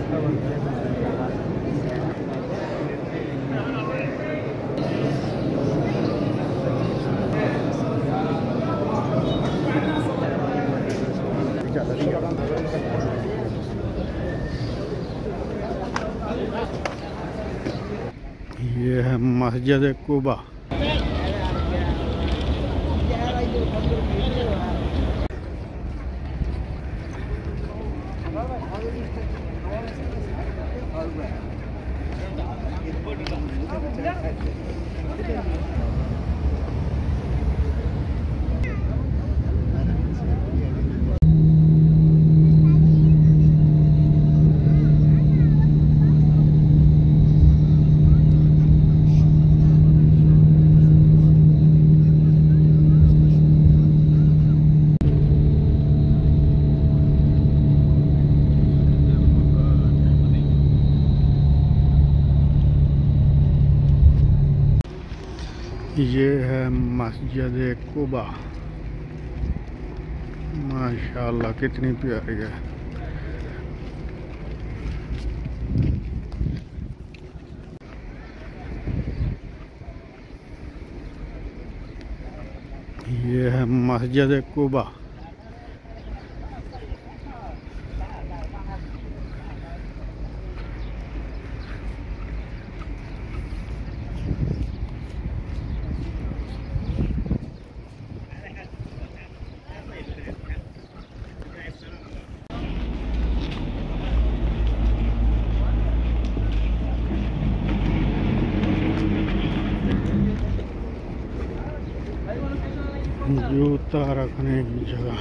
ये है मस्जिद कुबा। ये है मस्जिद कुबा। माशाअल्लाह कितनी प्यारी है। ये है मस्जिद कुबा। जूता रखने की जगह।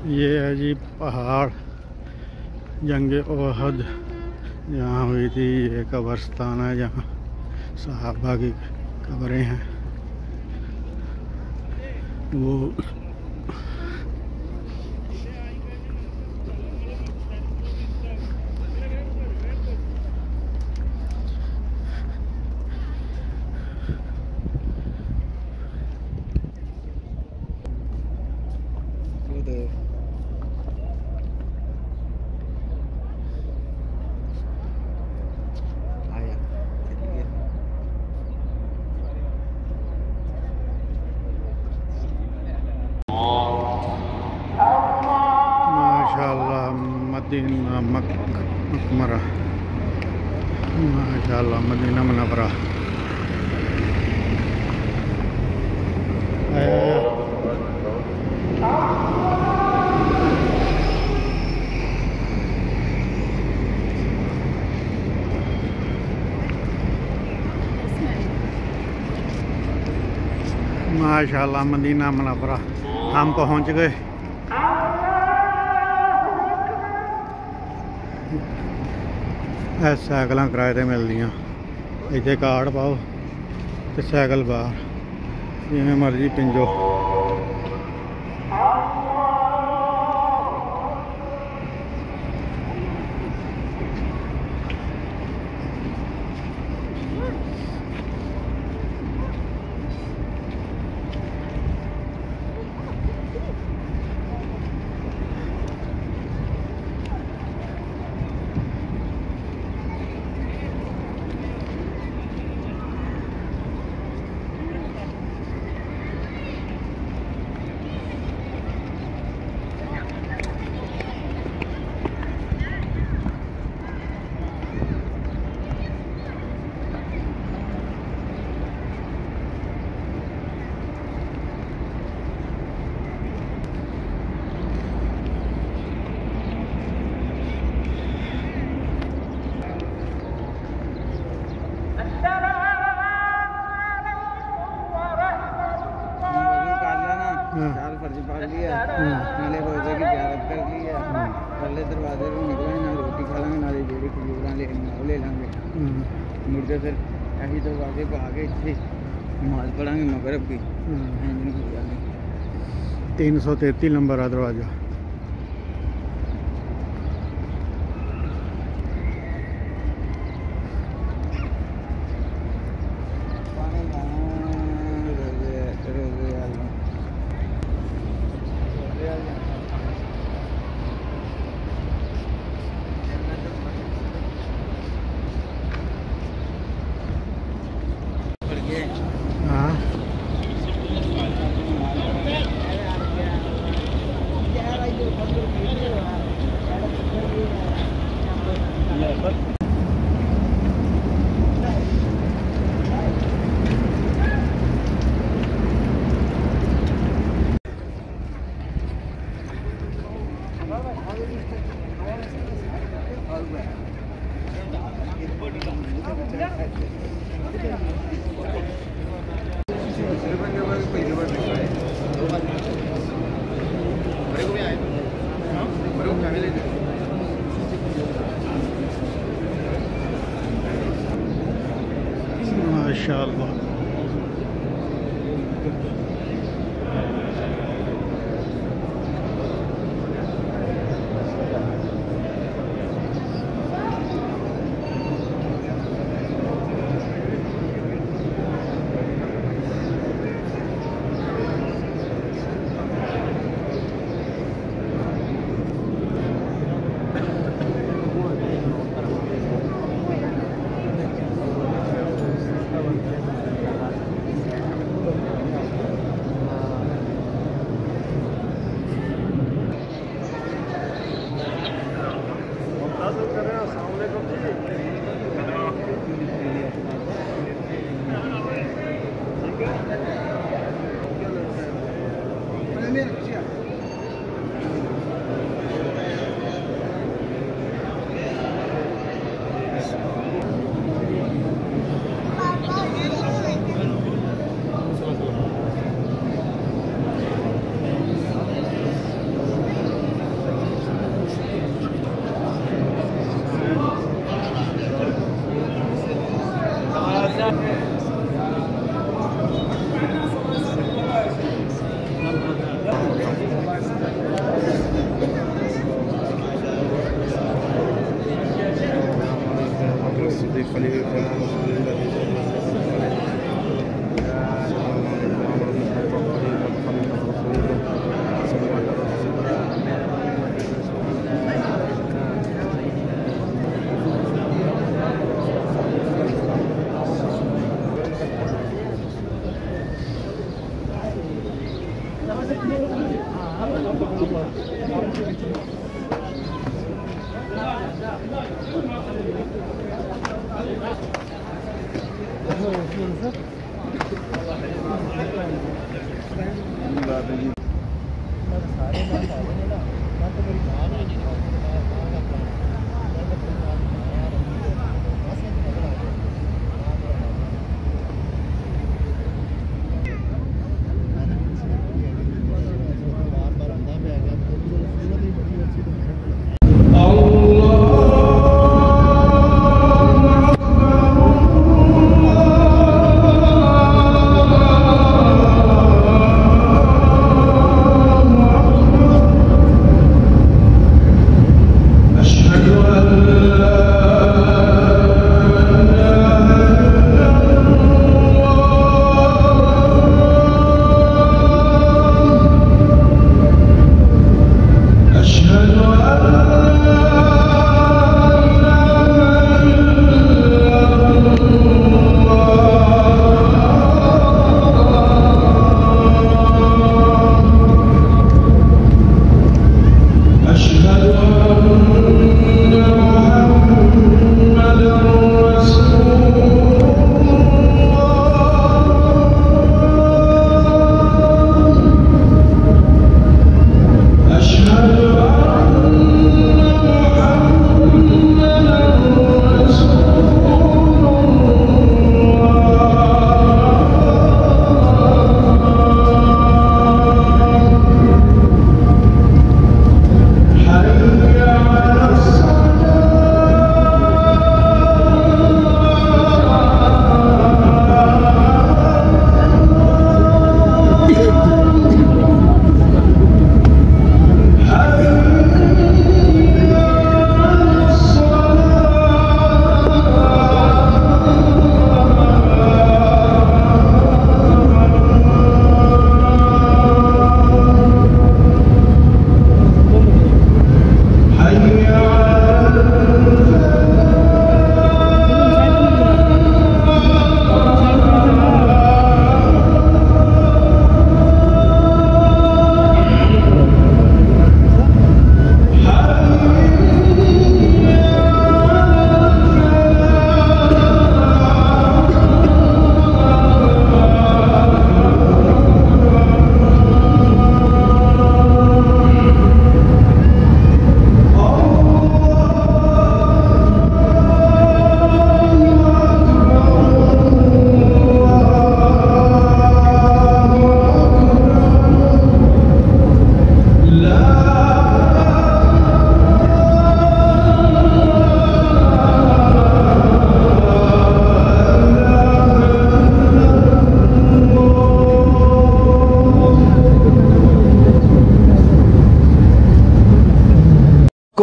ये है जी पहाड़ जंगे ओहद जहाँ हुई थी। ये कब्रिस्तान है जहाँ सहाबा की कब्रें हैं। वो माशाअल्लाह मदीना मकबरा। माशाअल्लाह मदीना मुनव्वरा। माशाअल्लाह मदीना मुनव्वरा हम पहुंच गए। साइकिल किराए ते मिलदियां। इत्थे कार्ड पाओ ते साइकिल बाहर जिवें मर्जी पिंजो। हाँ। साल फर्ज पा लिया, नाले रोजे की ज़ियारत कर ली है, पहले दरवाजे में निकले ना रोटी खा लेंगे नाले जेड़ी खजूर ले लेंगे, मुर्गे फिर ऐसी दरवाजे पर आगे इतनी नमाज पढ़ाएंगे मगरब की। 333 नंबर आ दरवाजा। हाँ माशाअल्लाह।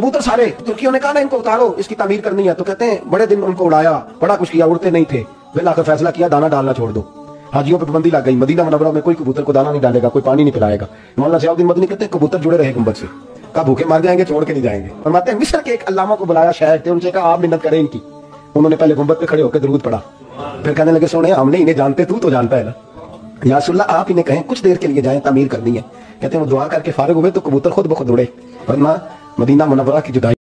कबूतर सारे तुर्कियों ने कहा ना इनको उतारो, इसकी तामीर करनी है। तो कहते हैं बड़े दिन उनको उड़ाया, बड़ा कुछ किया, उड़ते नहीं थे। फिर आकर फैसला किया दाना डालना छोड़ दो। हाजियों पर पाबंदी लग गई। मदीना मुनव्वरा में कोई कबूतर को दाना नहीं डालेगा, कोई पानी नहीं पिलाएगा। मौलाना सियाउद्दीन मदनी कहते हैं कबूतर जुड़े रहे गुंबद से, कहा भूखे मर जाएंगे, छोड़ के नहीं जाएंगे। फरमाते हैं मिस्र के एक अल्लामा को बुलाया, शायर थे, उनसे कहा आप मिन्नत करें इनकी। उन्होंने पहले गुंबद पे खड़े होकर दरूद पढ़ा, फिर कहने लगे सोने हमने इन्हें जानते, तू तो जानता है ना, या रसूलल्लाह आप इन्हें कहें कुछ देर के लिए जाएं, तामीर करनी है। कहते हैं वो दुआ करके फारिग हुए तो कबूतर खुद ब खुद उड़े, वरना मदीना मुनव्वरा की जुदाई